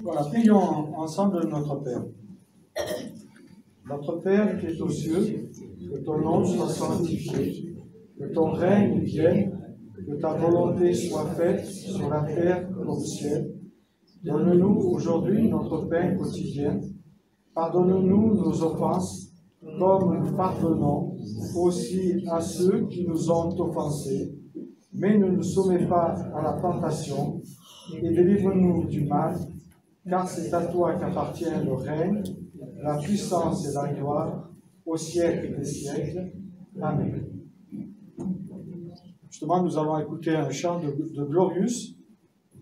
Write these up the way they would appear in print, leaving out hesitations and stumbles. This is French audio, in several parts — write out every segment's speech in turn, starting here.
Voilà, prions ensemble notre Père. Notre Père qui es aux cieux, que ton nom soit sanctifié, que ton règne vienne, que ta volonté soit faite sur la terre comme au ciel. Donne-nous aujourd'hui notre pain quotidien. Pardonne-nous nos offenses, comme nous pardonnons aussi à ceux qui nous ont offensés. Mais ne nous soumets pas à la tentation, et délivre-nous du mal, car c'est à toi qu'appartient le règne, la puissance et la gloire, au siècle des siècles. Amen. Justement, nous allons écouter un chant de Glorious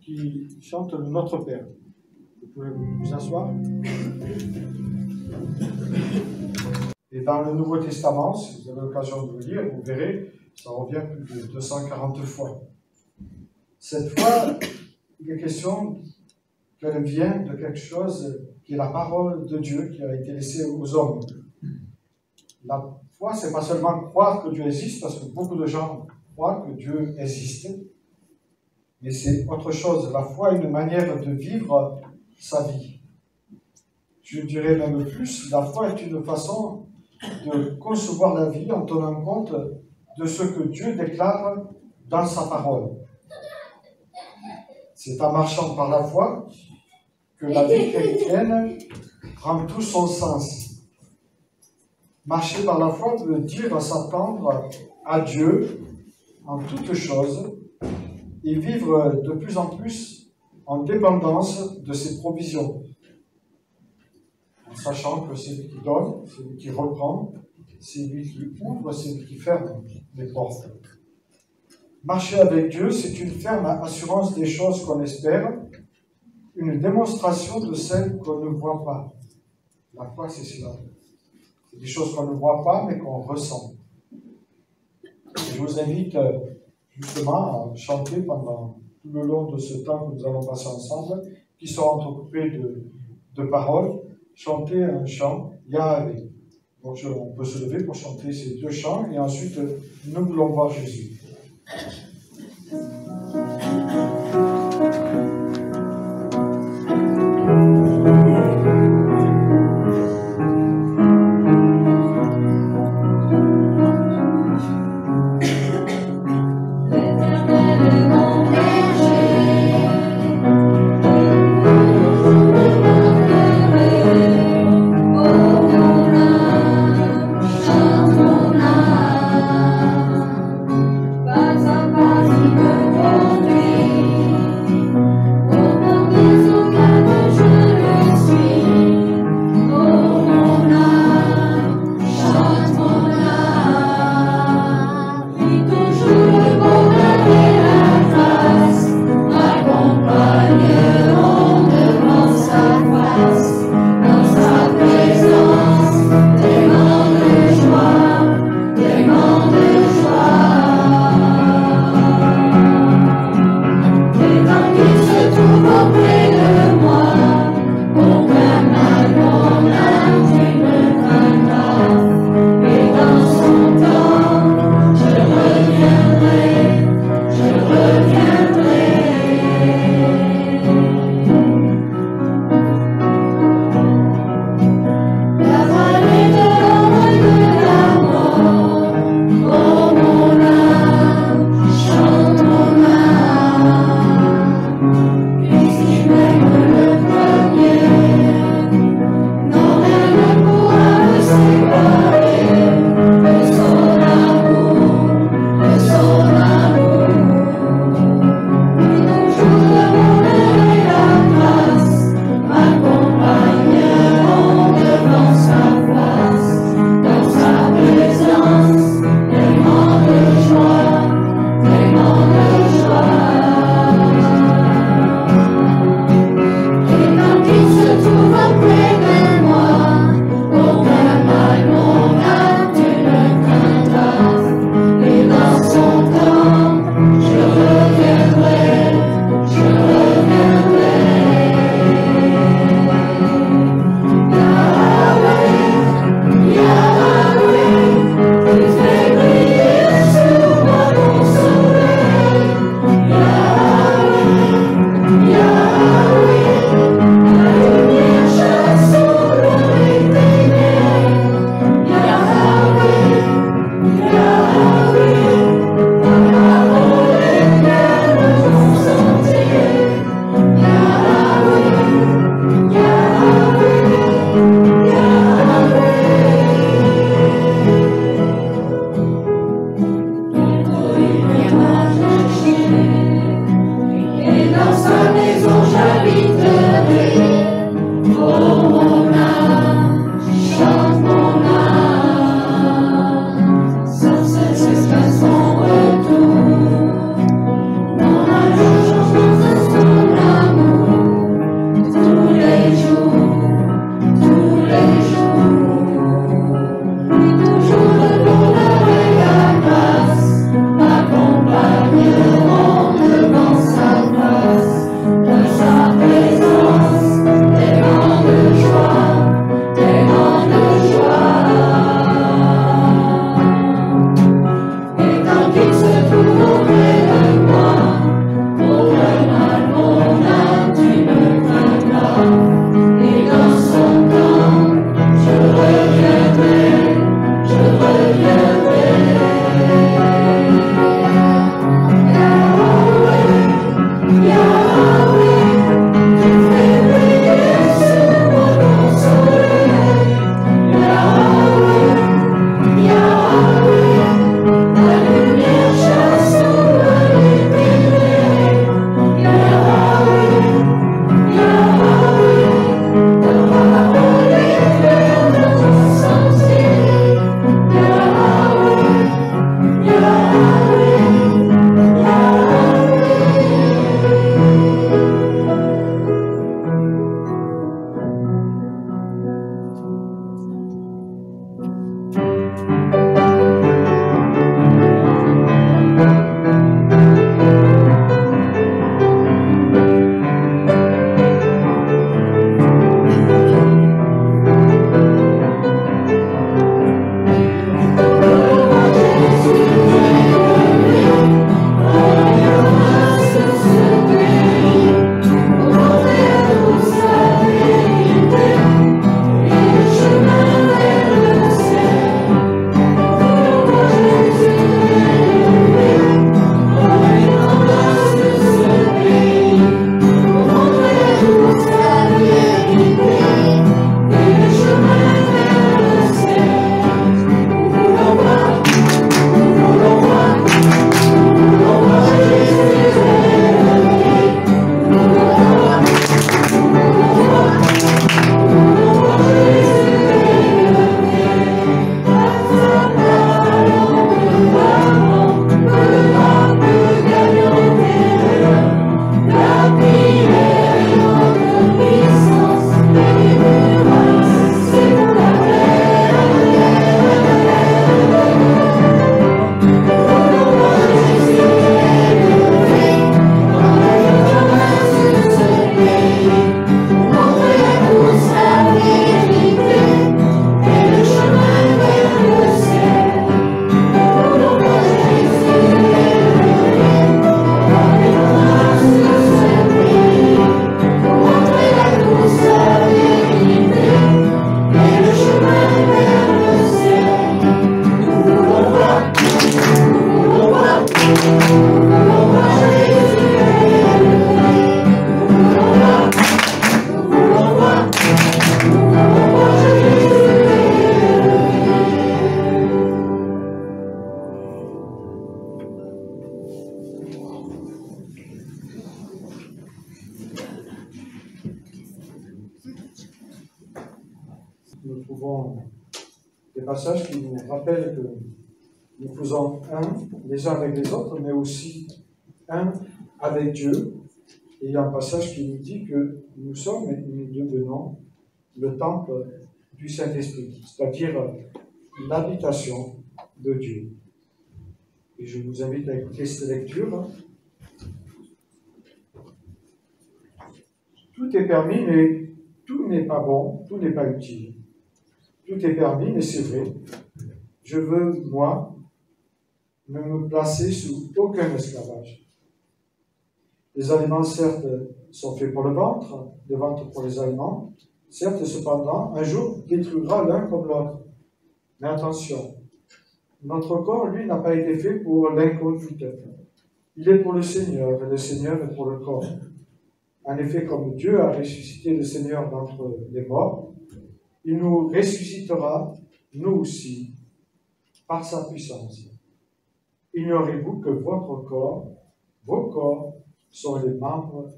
qui chante Notre Père. Vous pouvez vous asseoir. Et dans le Nouveau Testament, si vous avez l'occasion de le lire, vous verrez, ça revient plus de 240 fois. Cette fois, il est question qu'elle vient de quelque chose qui est la parole de Dieu qui a été laissée aux hommes. La foi, c'est pas seulement croire que Dieu existe, parce que beaucoup de gens croient que Dieu existe, mais c'est autre chose. La foi est une manière de vivre sa vie. Je dirais même plus, la foi est une façon de concevoir la vie en tenant compte de ce que Dieu déclare dans sa parole. C'est en marchant par la foi que la vie chrétienne prend tout son sens. Marcher par la foi veut dire s'attendre à Dieu en toutes choses et vivre de plus en plus en dépendance de ses provisions. En sachant que c'est lui qui donne, c'est lui qui reprend, c'est lui qui ouvre, c'est lui qui ferme les portes. Marcher avec Dieu, c'est une ferme assurance des choses qu'on espère, une démonstration de celles qu'on ne voit pas. La foi, c'est cela. C'est des choses qu'on ne voit pas, mais qu'on ressent. Et je vous invite justement à chanter pendant tout le long de ce temps que nous allons passer ensemble, qui sera entrecoupé de paroles, chanter un chant, Yahvé. Donc on peut se lever pour chanter ces deux chants, et ensuite nous voulons voir Jésus. Bye. trouvons des passages qui nous rappellent que nous faisons un les uns avec les autres, mais aussi un avec Dieu. Et il y a un passage qui nous dit que nous sommes et nous devenons le temple du Saint-Esprit, c'est-à-dire l'habitation de Dieu. Et je vous invite à écouter cette lecture. Tout est permis, mais tout n'est pas bon, tout n'est pas utile. Tout est permis, mais c'est vrai. Je veux, moi, ne me placer sous aucun esclavage. Les aliments, certes, sont faits pour le ventre pour les aliments. Certes, cependant, un jour détruira l'un comme l'autre. Mais attention, notre corps, lui, n'a pas été fait pour l'inconduite. Il est pour le Seigneur, et le Seigneur est pour le corps. En effet, comme Dieu a ressuscité le Seigneur d'entre les morts, il nous ressuscitera, nous aussi, par sa puissance. Ignorez-vous que votre corps, vos corps, sont les membres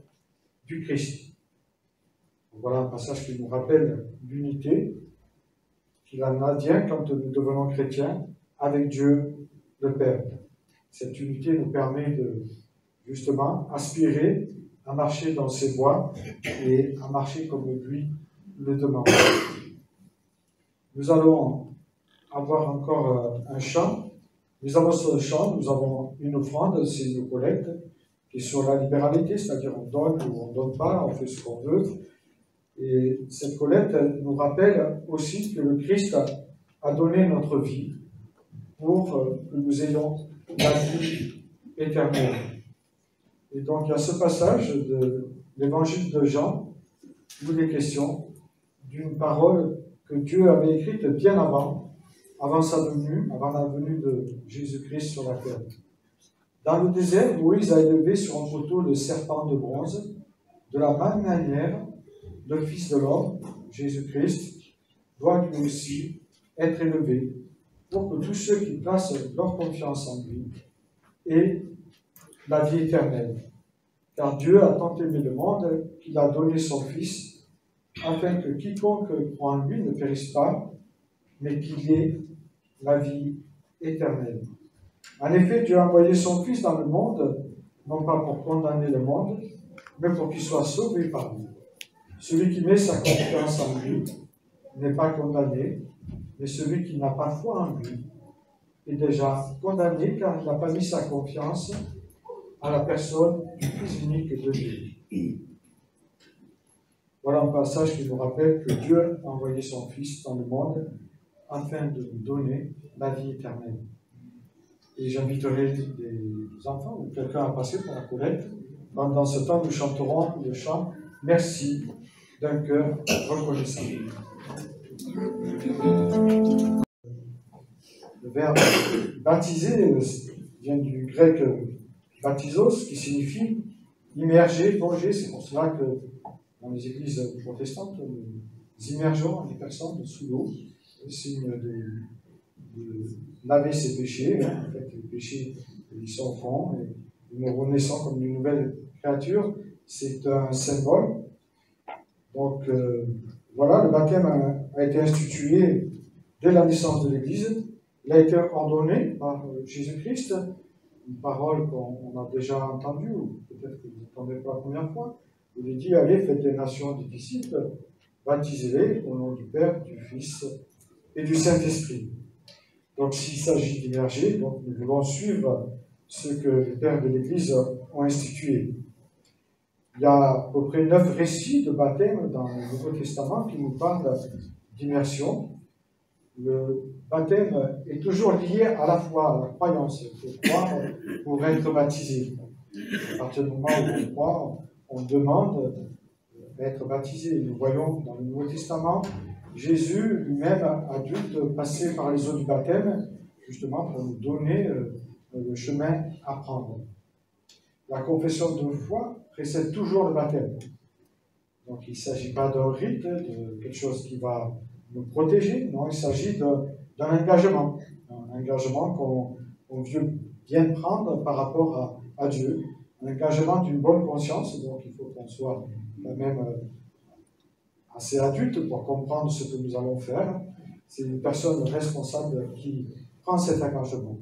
du Christ. Voilà un passage qui nous rappelle l'unité qu'il en advient quand nous devenons chrétiens avec Dieu le Père. Cette unité nous permet de, justement, aspirer à marcher dans ses voies et à marcher comme lui le demande. Nous allons avoir encore un chant. Nous avons sur le chant, nous avons une offrande, c'est une collecte, qui est sur la libéralité, c'est-à-dire on donne ou on ne donne pas, on fait ce qu'on veut. Et cette collecte nous rappelle aussi que le Christ a donné notre vie pour que nous ayons la vie éternelle. Et donc il y a ce passage de l'évangile de Jean où il est question d'une parole que Dieu avait écrite bien avant sa venue, avant la venue de Jésus-Christ sur la terre. Dans le désert, Moïse a élevé sur un poteau le serpent de bronze. De la même manière, le Fils de l'homme, Jésus-Christ, doit lui aussi être élevé pour que tous ceux qui placent leur confiance en lui aient la vie éternelle. Car Dieu a tant aimé le monde qu'il a donné son Fils, afin que quiconque croit en lui ne périsse pas, mais qu'il ait la vie éternelle. En effet, Dieu a envoyé son Fils dans le monde, non pas pour condamner le monde, mais pour qu'il soit sauvé par lui. Celui qui met sa confiance en lui n'est pas condamné, mais celui qui n'a pas foi en lui est déjà condamné car il n'a pas mis sa confiance à la personne du Fils unique de Dieu. Voilà un passage qui nous rappelle que Dieu a envoyé son Fils dans le monde afin de nous donner la vie éternelle. Et j'inviterai des enfants ou quelqu'un à passer pour la collecte. Pendant ce temps, nous chanterons le chant « Merci » d'un cœur reconnaissant. Le verbe baptiser vient du grec baptisos, qui signifie immerger, plonger. C'est pour cela que dans les églises protestantes, nous immergeons les personnes sous l'eau, signe de laver ses péchés. En fait, les péchés, ils sont au fond, et nous renaissons comme une nouvelle créature. C'est un symbole. Donc, voilà, le baptême a été institué dès la naissance de l'Église. Il a été ordonné par Jésus-Christ, une parole qu'on a déjà entendue, ou peut-être que vous n'entendez pas la première fois. Il est dit, allez, faites des nations des disciples, baptisez-les au nom du Père, du Fils et du Saint-Esprit. Donc, s'il s'agit d'immerger, donc nous devons suivre ce que les pères de l'Église ont institué. Il y a à peu près 9 récits de baptême dans le Nouveau Testament qui nous parlent d'immersion. Le baptême est toujours lié à la foi, à la croyance. Il faut croire pour être baptisé. À partir du moment où on croit, on demande d'être baptisé. Nous voyons dans le Nouveau Testament, Jésus lui-même a dû passer par les eaux du baptême, justement pour nous donner le chemin à prendre. La confession de foi précède toujours le baptême. Donc il ne s'agit pas d'un rite, de quelque chose qui va nous protéger, non, il s'agit d'un engagement. Un engagement qu'on veut bien prendre par rapport à Dieu. Un engagement d'une bonne conscience, donc il faut qu'on soit quand même assez adulte pour comprendre ce que nous allons faire. C'est une personne responsable qui prend cet engagement.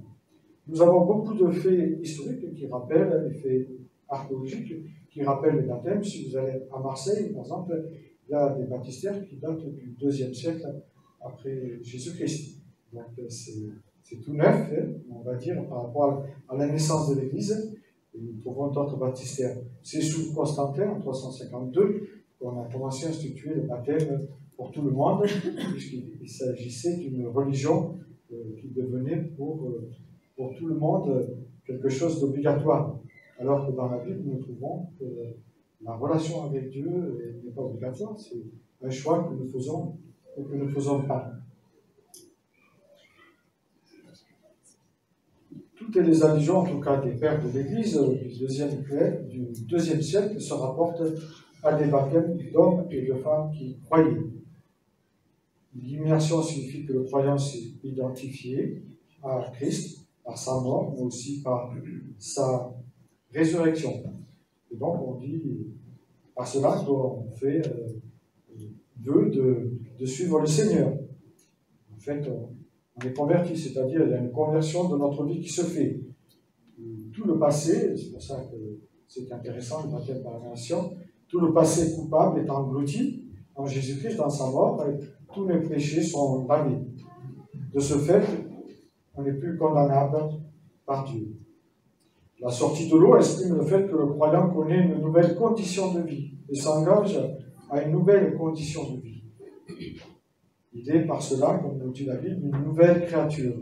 Nous avons beaucoup de faits historiques qui rappellent, les faits archéologiques qui rappellent les baptêmes. Si vous allez à Marseille, par exemple, il y a des baptistères qui datent du IIe siècle après Jésus-Christ. Donc c'est tout neuf, hein, on va dire, par rapport à la naissance de l'Église. Et nous trouvons d'autres baptistères. C'est sous Constantin, en 352, qu'on a commencé à instituer le baptême pour tout le monde, puisqu'il s'agissait d'une religion qui devenait pour tout le monde quelque chose d'obligatoire. Alors que dans la Bible, nous trouvons que la relation avec Dieu n'est pas obligatoire, c'est un choix que nous faisons ou que nous ne faisons pas. Toutes les allusions, en tout cas des pères de l'Église du deuxième siècle, se rapportent à des baptêmes d'hommes et de femmes qui croyaient. L'immersion signifie que le croyant s'est identifié à Christ par sa mort, mais aussi par sa résurrection. Et donc on dit par cela qu'on fait vœu de suivre le Seigneur. En fait, on est converti, c'est-à-dire il y a une conversion de notre vie qui se fait. Tout le passé, c'est pour ça que c'est intéressant le baptême par immersion, tout le passé coupable est englouti en Jésus-Christ dans sa mort, et tous les péchés sont lavés. De ce fait, on n'est plus condamnable par Dieu. La sortie de l'eau exprime le fait que le croyant connaît une nouvelle condition de vie et s'engage à une nouvelle condition de vie. Il est par cela, comme nous dit la Bible, une nouvelle créature,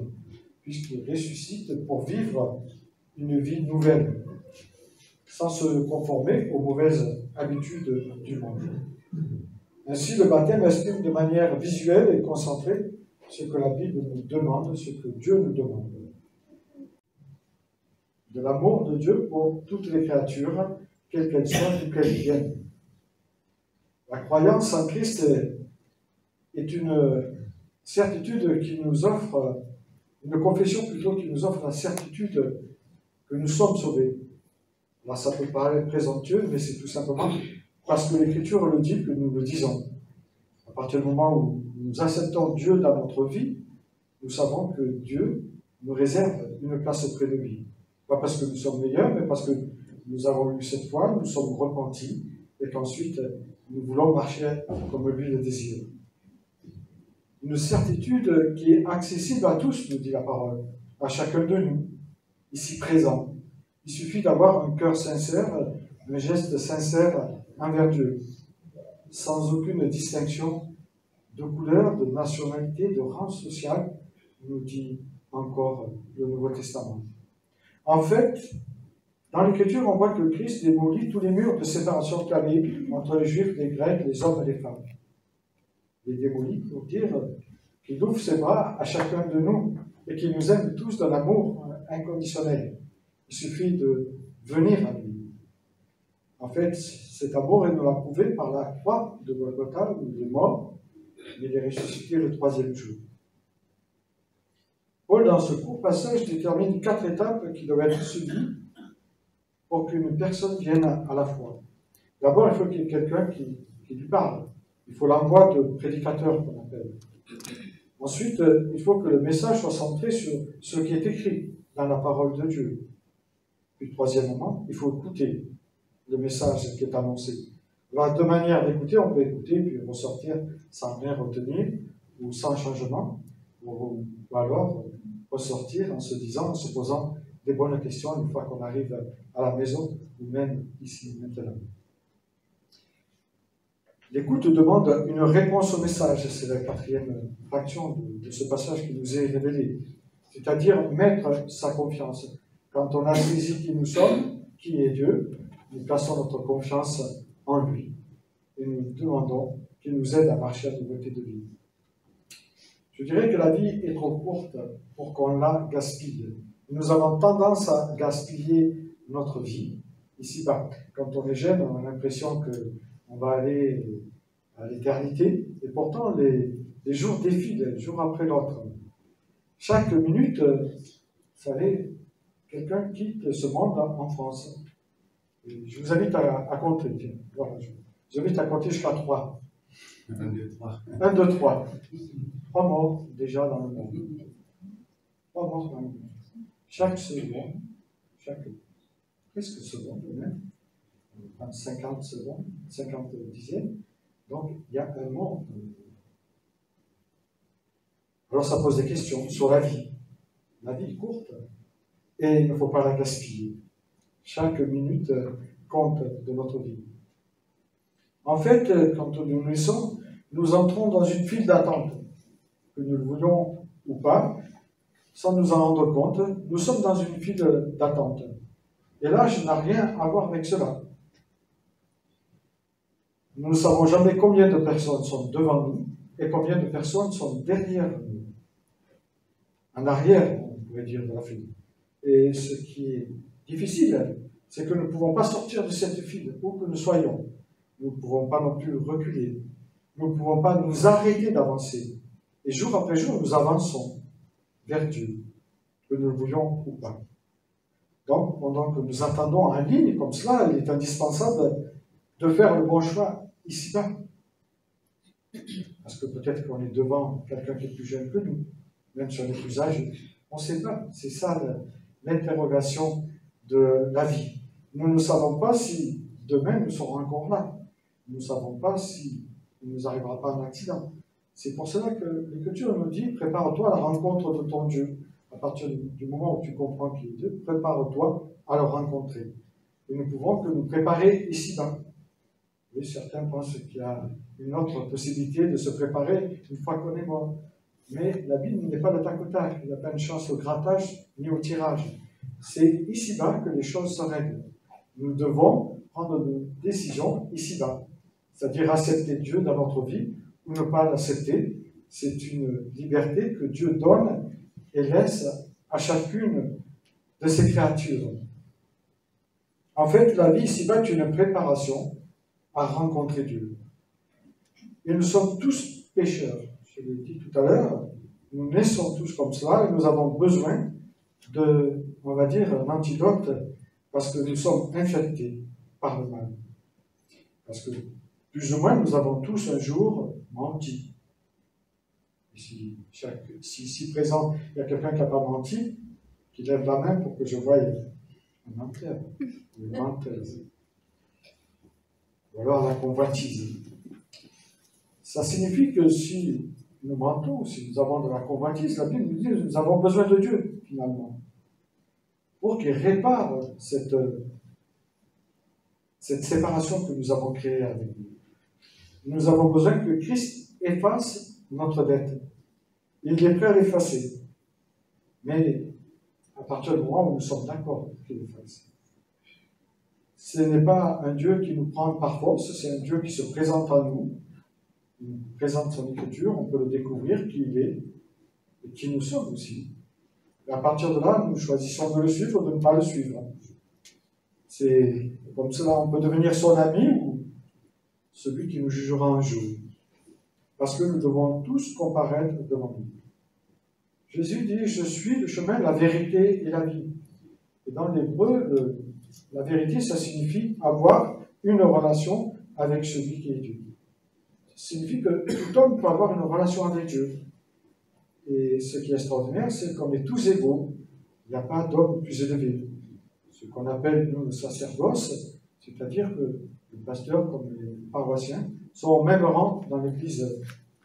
puisqu'il ressuscite pour vivre une vie nouvelle, sans se conformer aux mauvaises habitudes du monde. Ainsi, le baptême exprime de manière visuelle et concentrée ce que la Bible nous demande, ce que Dieu nous demande. De l'amour de Dieu pour toutes les créatures, quelles qu'elles soient, d'où qu'elles viennent. La croyance en Christ est une certitude qui nous offre, une confession plutôt qui nous offre la certitude que nous sommes sauvés. Là, ça peut paraître présomptueux, mais c'est tout simplement parce que l'Écriture le dit que nous le disons. À partir du moment où nous acceptons Dieu dans notre vie, nous savons que Dieu nous réserve une place auprès de lui. Pas parce que nous sommes meilleurs, mais parce que nous avons eu cette foi, nous sommes repentis, et qu'ensuite nous voulons marcher comme lui le désire. Une certitude qui est accessible à tous, nous dit la parole, à chacun de nous, ici présent. Il suffit d'avoir un cœur sincère, un geste sincère envers Dieu, sans aucune distinction de couleur, de nationalité, de rang social, nous dit encore le Nouveau Testament. En fait, dans l'Écriture, on voit que Christ démolit tous les murs de séparation qu'il y avait entre les Juifs, les Grecs, les hommes et les femmes. Il les démolit pour dire qu'il ouvre ses bras à chacun de nous et qu'il nous aime tous d'un amour inconditionnel. Il suffit de venir à lui. En fait, cet amour, il nous l'a prouvé par la croix de Golgotha, où il est mort, mais il est ressuscité le troisième jour. Paul, dans ce court passage, détermine 4 étapes qui doivent être suivies pour qu'une personne vienne à la foi. D'abord, il faut qu'il y ait quelqu'un qui lui parle. Il faut l'envoi de prédicateur, qu'on appelle. Ensuite, il faut que le message soit centré sur ce qui est écrit dans la parole de Dieu. Puis, troisièmement, il faut écouter le message qui est annoncé. Il y a 2 manières d'écouter. On peut écouter puis ressortir sans rien retenir ou sans changement, ou alors ressortir en se disant, en se posant des bonnes questions une fois qu'on arrive à la maison ou même ici maintenant. L'écoute demande une réponse au message. C'est la 4e fraction de ce passage qui nous est révélé. C'est-à-dire mettre sa confiance. Quand on a saisi qui nous sommes, qui est Dieu, nous plaçons notre confiance en lui. Et nous demandons qu'il nous aide à marcher à nouveauté de vie. Je dirais que la vie est trop courte pour qu'on la gaspille. Nous avons tendance à gaspiller notre vie. Ici-bas, quand on est jeune, on a l'impression qu'on va aller à l'éternité. Et pourtant, les jours défilent, jour après l'autre. Chaque minute, vous savez, quelqu'un quitte ce monde en France. Et je vous invite à compter. Voilà, je vous invite à compter jusqu'à 3. 1, 2, 3. 1, 2, 3. 3 morts déjà dans le monde. 3 morts dans le monde. Chaque seconde, presque seconde même, 50 secondes, 50 dixièmes, donc il y a un mort dans le monde. Alors ça pose des questions sur la vie. La vie est courte et il ne faut pas la gaspiller. Chaque minute compte de notre vie. En fait, quand nous naissons, nous entrons dans une file d'attente. Que nous le voulions ou pas, sans nous en rendre compte, nous sommes dans une file d'attente. Et l'âge n'a rien à voir avec cela. Nous ne savons jamais combien de personnes sont devant nous et combien de personnes sont derrière nous. En arrière, on pourrait dire, de la file. Et ce qui est difficile, c'est que nous ne pouvons pas sortir de cette file, où que nous soyons. Nous ne pouvons pas non plus reculer. Nous ne pouvons pas nous arrêter d'avancer. Et jour après jour, nous avançons vers Dieu, que nous le voulions ou pas. Donc, pendant que nous attendons en ligne comme cela, il est indispensable de faire le bon choix ici-bas. Parce que peut-être qu'on est devant quelqu'un qui est plus jeune que nous, même si on est plus âgé. On ne sait pas. C'est ça l'interrogation de la vie. Nous ne savons pas si demain nous serons encore là. Nous ne savons pas si il ne nous arrivera pas un accident. C'est pour cela que l'Écriture nous dit, prépare-toi à la rencontre de ton Dieu. À partir du moment où tu comprends qu'il est Dieu, prépare-toi à le rencontrer. Et nous pouvons que nous préparer ici-bas. Et certains pensent qu'il y a une autre possibilité de se préparer une fois qu'on est mort. Mais la Bible n'est pas le tac au tac. Il n'y a pas une chance au grattage ni au tirage. C'est ici-bas que les choses se règlent. Nous devons prendre nos décisions ici-bas. C'est-à-dire accepter Dieu dans notre vie ou ne pas l'accepter. C'est une liberté que Dieu donne et laisse à chacune de ses créatures. En fait, la vie ici-bas est une préparation à rencontrer Dieu. Et nous sommes tous pécheurs. Je l'ai dit tout à l'heure, nous naissons tous comme cela et nous avons besoin de, on va dire, un antidote parce que nous sommes infectés par le mal. Parce que, plus ou moins, nous avons tous un jour menti. Si ici présent, il y a quelqu'un qui n'a pas menti, qui lève la main pour que je voie un menteur, une menteuse. Ou alors la convoitise. Ça signifie que si nous mentons, si nous avons de la convoitise, la Bible nous dit que nous avons besoin de Dieu, finalement, pour qu'il répare cette séparation que nous avons créée avec lui. Nous avons besoin que Christ efface notre dette. Il est prêt à l'effacer. Mais à partir du moment où nous sommes d'accord qu'il efface. Ce n'est pas un Dieu qui nous prend par force, c'est un Dieu qui se présente à nous. Il nous présente son écriture, on peut le découvrir, qui il est, et qui nous sommes aussi. Et à partir de là, nous choisissons de le suivre ou de ne pas le suivre. C'est comme cela, on peut devenir son ami ou celui qui nous jugera un jour. Parce que nous devons tous comparaître devant lui. Jésus dit, je suis le chemin, la vérité et la vie. Et dans l'hébreu, la vérité, ça signifie avoir une relation avec celui qui est Dieu. Ça signifie que tout homme peut avoir une relation avec Dieu. Et ce qui est extraordinaire, c'est qu'on est tous égaux. Il n'y a pas d'homme plus élevé. Ce qu'on appelle, nous, le sacerdoce, c'est-à-dire que les pasteurs, comme les paroissiens, sont au même rang dans l'Église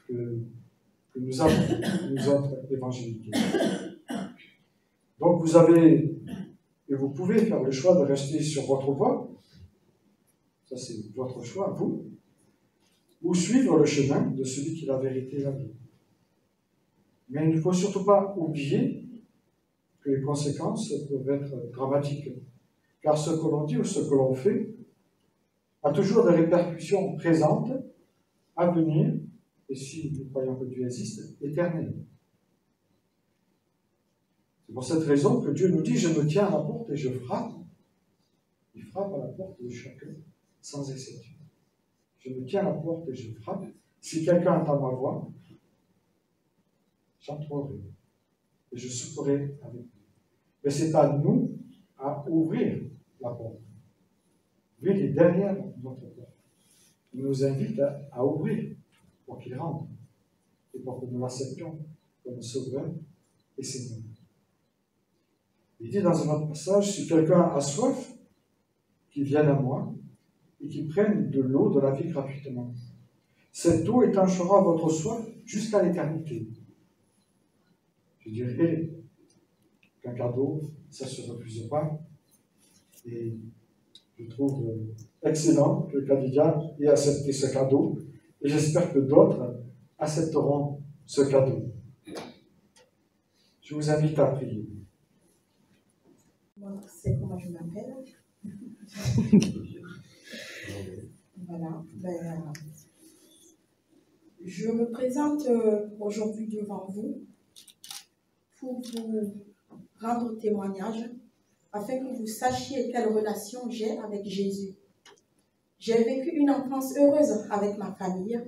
que nous avons, nous autres évangéliques. Donc vous avez, et vous pouvez faire le choix de rester sur votre voie, ça c'est votre choix, vous, ou suivre le chemin de celui qui est la vérité et la vie. Mais il ne faut surtout pas oublier que les conséquences peuvent être dramatiques, car ce que l'on dit ou ce que l'on fait a toujours des répercussions présentes, à venir, et si nous croyons que Dieu existe, éternelles. C'est pour cette raison que Dieu nous dit, je me tiens à la porte et je frappe. Il frappe à la porte de chacun, sans exception. Je me tiens à la porte et je frappe. Si quelqu'un entend ma voix, j'entrerai et je souperai avec lui. Mais c'est à nous à ouvrir la porte. Lui, il est derrière notre porte. Il nous invite à ouvrir pour qu'il rentre et pour que nous l'acceptions comme sauveur et Seigneur. Il dit dans un autre passage, si quelqu'un a soif, qu'il vienne à moi et qu'il prenne de l'eau de la vie gratuitement. Cette eau étanchera votre soif jusqu'à l'éternité. Je dirais qu'un cadeau, ça ne se refuse pas. Et je trouve excellent que Khadija ait accepté ce cadeau. Et j'espère que d'autres accepteront ce cadeau. Je vous invite à prier. Moi, c'est comment je m'appelle. Voilà. Je me présente aujourd'hui devant vous pour vous rendre témoignage afin que vous sachiez quelle relation j'ai avec Jésus. J'ai vécu une enfance heureuse avec ma famille,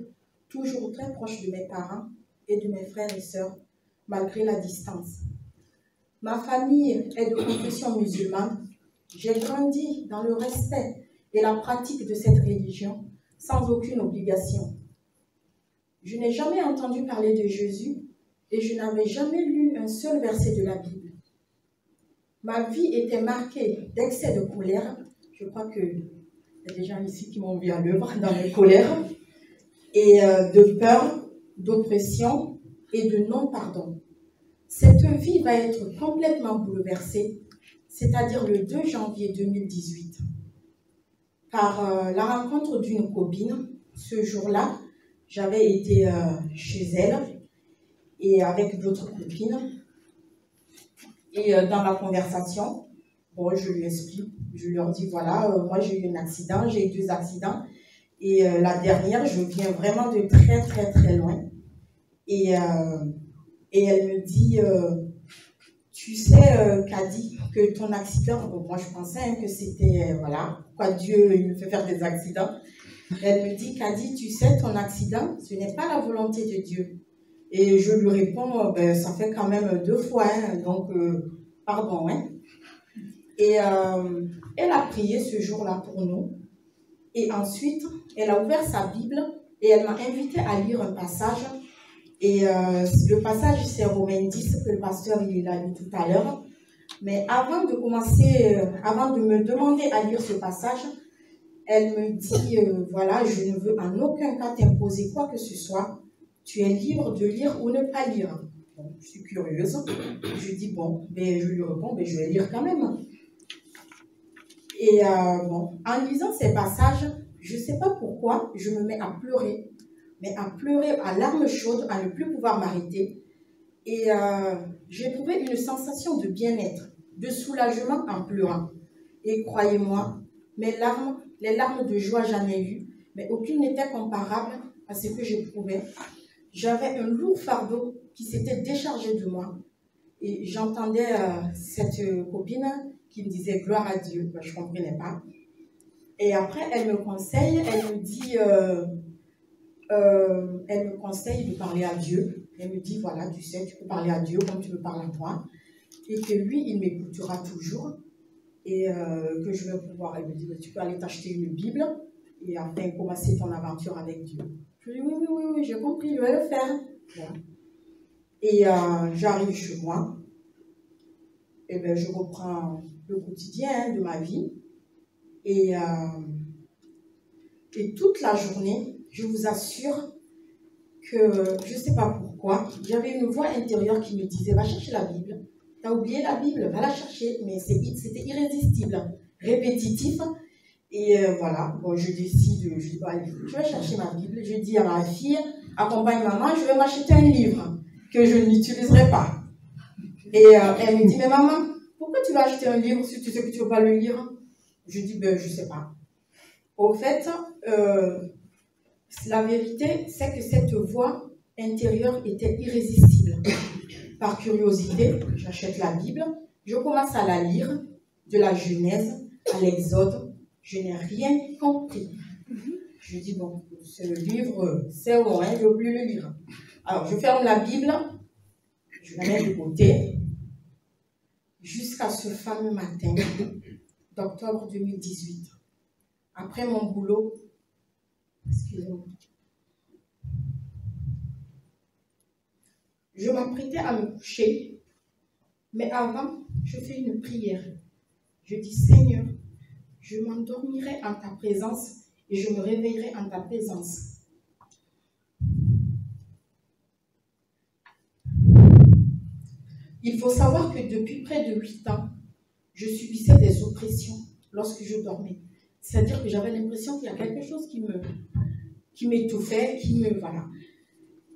toujours très proche de mes parents et de mes frères et sœurs, malgré la distance. Ma famille est de confession musulmane. J'ai grandi dans le respect et la pratique de cette religion sans aucune obligation. Je n'ai jamais entendu parler de Jésus et je n'avais jamais lu un seul verset de la Bible. Ma vie était marquée d'excès de colère. Je crois qu'il y a des gens ici qui m'ont vu à l'œuvre dans mes colères, et de peur, d'oppression et de non-pardon. Cette vie va être complètement bouleversée, c'est-à-dire le 2 janvier 2018, par la rencontre d'une copine. Ce jour-là, j'avais été chez elle et avec d'autres copines. Et dans la conversation, bon, je lui explique, je leur dis, voilà, moi j'ai eu un accident, j'ai eu 2 accidents. Et la dernière, je viens vraiment de très, très, très loin. Et elle me dit, tu sais, Kadi, que ton accident, bon, moi je pensais que c'était, voilà, pourquoi Dieu il me fait faire des accidents. Elle me dit, Kadi, tu sais, ton accident, ce n'est pas la volonté de Dieu. Et je lui réponds, ben, ça fait quand même 2 fois, hein, donc pardon. Hein. Et elle a prié ce jour-là pour nous. Et ensuite, elle a ouvert sa Bible et elle m'a invité à lire un passage. Et le passage, c'est Romains 10 que le pasteur il a lu tout à l'heure. Mais avant de commencer, avant de me demander à lire ce passage, elle me dit, voilà, je ne veux en aucun cas t'imposer quoi que ce soit. Tu es libre de lire ou ne pas lire. Bon, je suis curieuse. Je dis, bon, mais je lui réponds, mais je vais lire quand même. Et bon, en lisant ces passages, je ne sais pas pourquoi, je me mets à pleurer. Mais à pleurer à larmes chaudes, à ne plus pouvoir m'arrêter. Et j'ai trouvé une sensation de bien-être, de soulagement en pleurant. Et croyez-moi, mes larmes, les larmes de joie, j'en ai eu, mais aucune n'était comparable à ce que j'éprouvais. J'avais un lourd fardeau qui s'était déchargé de moi. Et j'entendais cette copine qui me disait « Gloire à Dieu ». Ben, je ne comprenais pas. Et après, elle me conseille, elle me dit, elle me conseille de parler à Dieu. Elle me dit, voilà, tu sais, tu peux parler à Dieu comme tu me parles à moi. Et que lui, il m'écoutera toujours. Et que je vais pouvoir, elle me dit, tu peux aller t'acheter une Bible et enfin commencer ton aventure avec Dieu. Je lui dis, oui, j'ai compris, je vais le faire. Voilà. Et j'arrive chez moi. Et bien, je reprends le quotidien de ma vie. Et toute la journée, je vous assure que, je ne sais pas pourquoi, j'avais une voix intérieure qui me disait, va chercher la Bible. Tu as oublié la Bible, va la chercher. Mais c'était irrésistible, répétitif. Et voilà, bon, je décide, je dis, allez, je vais chercher ma Bible. Je dis à ma fille, accompagne maman, je vais m'acheter un livre que je n'utiliserai pas. Et elle me dit, mais maman, pourquoi tu vas acheter un livre si tu sais que tu ne veux pas le lire? Je dis, ben, je ne sais pas. Au fait, la vérité, c'est que cette voix intérieure était irrésistible. Par curiosité, j'achète la Bible, je commence à la lire, de la Genèse à l'Exode, je n'ai rien compris. Je dis, bon, c'est le livre, c'est bon, hein, je ne veux plus le lire. Alors, je ferme la Bible, je la mets de côté, jusqu'à ce fameux matin d'octobre 2018. Après mon boulot, excusez-moi, Je m'apprêtais à me coucher, mais avant, je fais une prière. Je dis, Seigneur, je m'endormirai en ta présence et je me réveillerai en ta présence. Il faut savoir que depuis près de 8 ans, je subissais des oppressions lorsque je dormais. C'est-à-dire que j'avais l'impression qu'il y a quelque chose qui m'étouffait, voilà.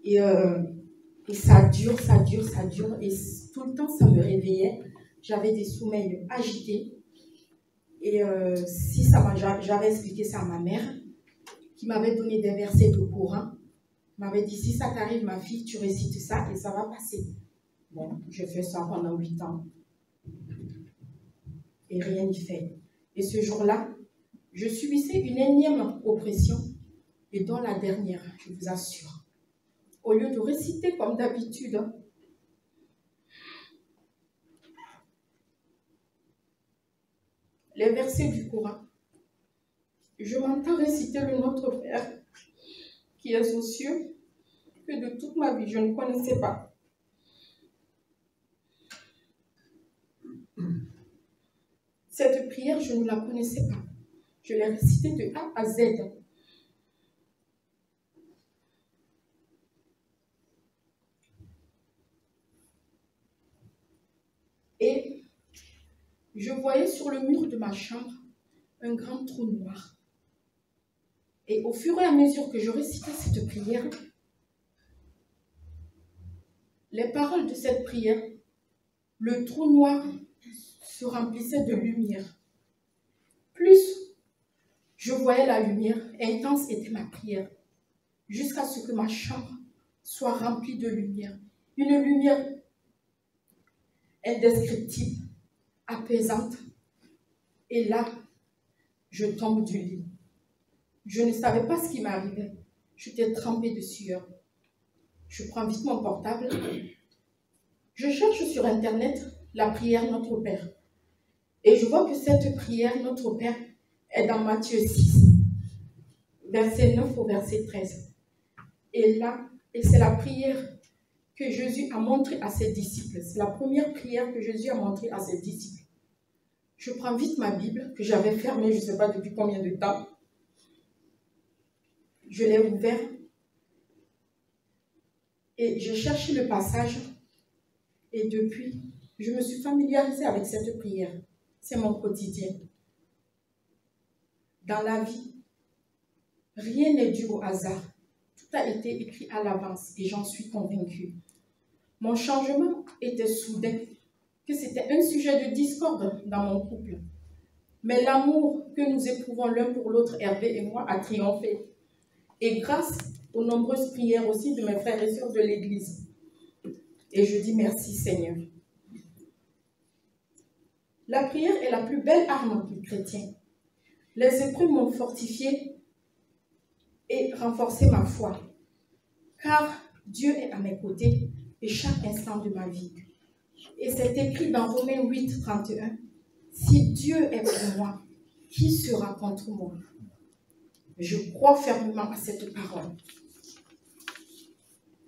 Et ça dure, et tout le temps, ça me réveillait. J'avais des sommeils agités. Et j'avais expliqué ça à ma mère, qui m'avait donné des versets de Coran, m'avait dit, si ça t'arrive, ma fille, tu récites ça et ça va passer. Bon, j'ai fait ça pendant 8 ans. Et rien n'y fait. Et ce jour-là, je subissais une énième oppression, et dont la dernière, je vous assure. Au lieu de réciter comme d'habitude, les versets du Coran, je m'entends réciter le Notre Père, qui est aux cieux, que de toute ma vie, je ne connaissais pas. Cette prière, je ne la connaissais pas. Je l'ai récitée de A à Z. Et je voyais sur le mur de ma chambre un grand trou noir. Et au fur et à mesure que je récitais cette prière, les paroles de cette prière, le trou noir se remplissait de lumière. Plus je voyais la lumière, intense était ma prière, jusqu'à ce que ma chambre soit remplie de lumière. Une lumière indescriptible, apaisante. Et là, je tombe du lit. Je ne savais pas ce qui m'arrivait. J'étais trempée de sueur. Je prends vite mon portable. Je cherche sur Internet la prière Notre Père. Et je vois que cette prière Notre Père est dans Matthieu 6, verset 9 au verset 13. Et là, c'est la prière que Jésus a montrée à ses disciples. C'est la première prière que Jésus a montrée à ses disciples. Je prends vite ma Bible, que j'avais fermée, je ne sais pas depuis combien de temps. Je l'ai ouvert et j'ai cherché le passage. Et depuis, je me suis familiarisée avec cette prière. C'est mon quotidien. Dans la vie, rien n'est dû au hasard. Tout a été écrit à l'avance et j'en suis convaincue. Mon changement était soudain, que c'était un sujet de discorde dans mon couple. Mais l'amour que nous éprouvons l'un pour l'autre, Hervé et moi, a triomphé. Et grâce aux nombreuses prières aussi de mes frères et sœurs de l'Église. Et je dis merci Seigneur. La prière est la plus belle arme du chrétien. Les épreuves m'ont fortifié et renforcé ma foi. Car Dieu est à mes côtés et chaque instant de ma vie. Et c'est écrit dans Romains 8, 31. Si Dieu est pour moi, qui sera contre moi? Je crois fermement à cette parole.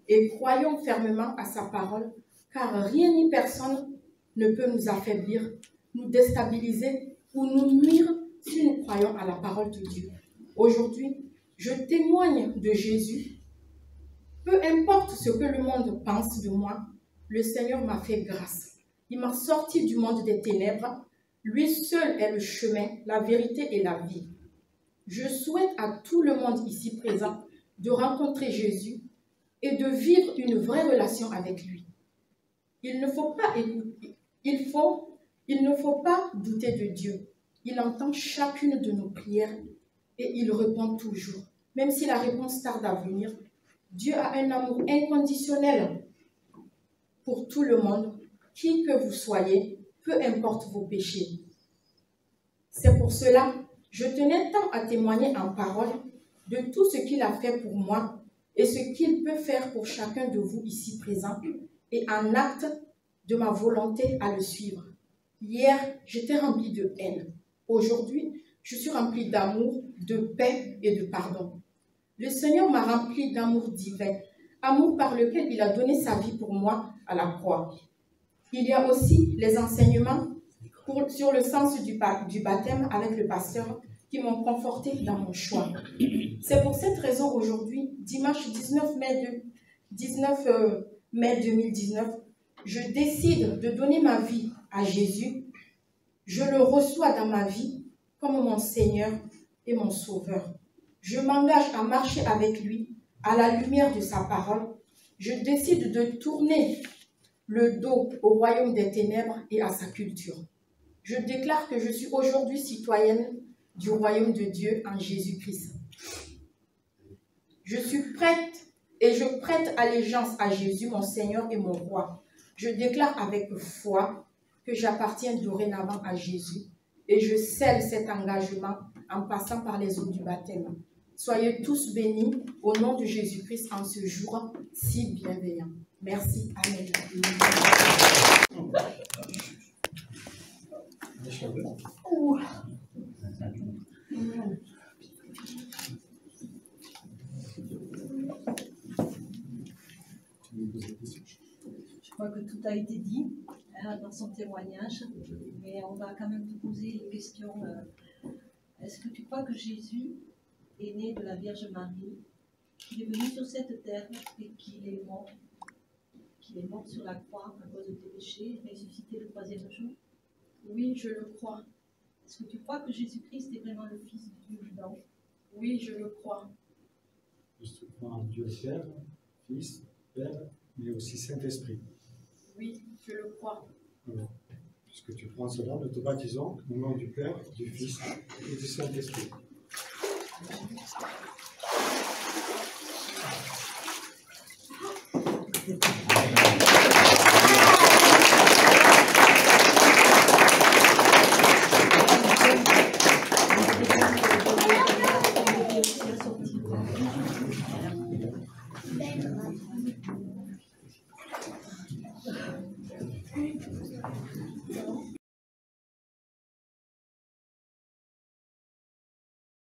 Et croyons fermement à sa parole, car rien ni personne ne peut nous affaiblir, nous déstabiliser ou nous nuire si nous croyons à la parole de Dieu. Aujourd'hui, je témoigne de Jésus. Peu importe ce que le monde pense de moi, le Seigneur m'a fait grâce. Il m'a sorti du monde des ténèbres. Lui seul est le chemin, la vérité et la vie. Je souhaite à tout le monde ici présent de rencontrer Jésus et de vivre une vraie relation avec lui. Il ne faut pas douter de Dieu. Il entend chacune de nos prières et il répond toujours. Même si la réponse tarde à venir, Dieu a un amour inconditionnel pour tout le monde, qui que vous soyez, peu importe vos péchés. C'est pour cela que je tenais tant à témoigner en parole de tout ce qu'il a fait pour moi et ce qu'il peut faire pour chacun de vous ici présents et en acte de ma volonté à le suivre. Hier, j'étais remplie de haine. Aujourd'hui, je suis remplie d'amour, de paix et de pardon. Le Seigneur m'a remplie d'amour divin amour par lequel il a donné sa vie pour moi à la croix. Il y a aussi les enseignements sur le sens du baptême avec le pasteur qui m'ont conforté dans mon choix. C'est pour cette raison aujourd'hui, dimanche 19 mai 2019, je décide de donner ma vie à Jésus. Je le reçois dans ma vie comme mon Seigneur et mon Sauveur. Je m'engage à marcher avec lui à la lumière de sa parole. Je décide de tourner le dos au royaume des ténèbres et à sa culture. Je déclare que je suis aujourd'hui citoyenne du royaume de Dieu en Jésus-Christ. Je suis prête et je prête allégeance à Jésus, mon Seigneur et mon roi. Je déclare avec foi que j'appartiens dorénavant à Jésus et je scelle cet engagement en passant par les eaux du baptême. Soyez tous bénis au nom de Jésus-Christ en ce jour si bienveillant. Merci. Amen. Je crois que tout a été dit dans son témoignage, mais on va quand même te poser une question. Est-ce que tu crois que Jésus est né de la Vierge Marie, qu'il est venu sur cette terre et qu'il est mort sur la croix à cause de tes péchés, ressuscité le 3e jour? Oui, je le crois. Est-ce que tu crois que Jésus-Christ est vraiment le Fils du Dieu vivant? Oui, je le crois. Je crois en Dieu Père, Fils, Père, mais aussi Saint-Esprit. Oui, je le crois. Alors, puisque tu crois en cela, nous te baptisons au nom du Père, du Fils et du Saint-Esprit.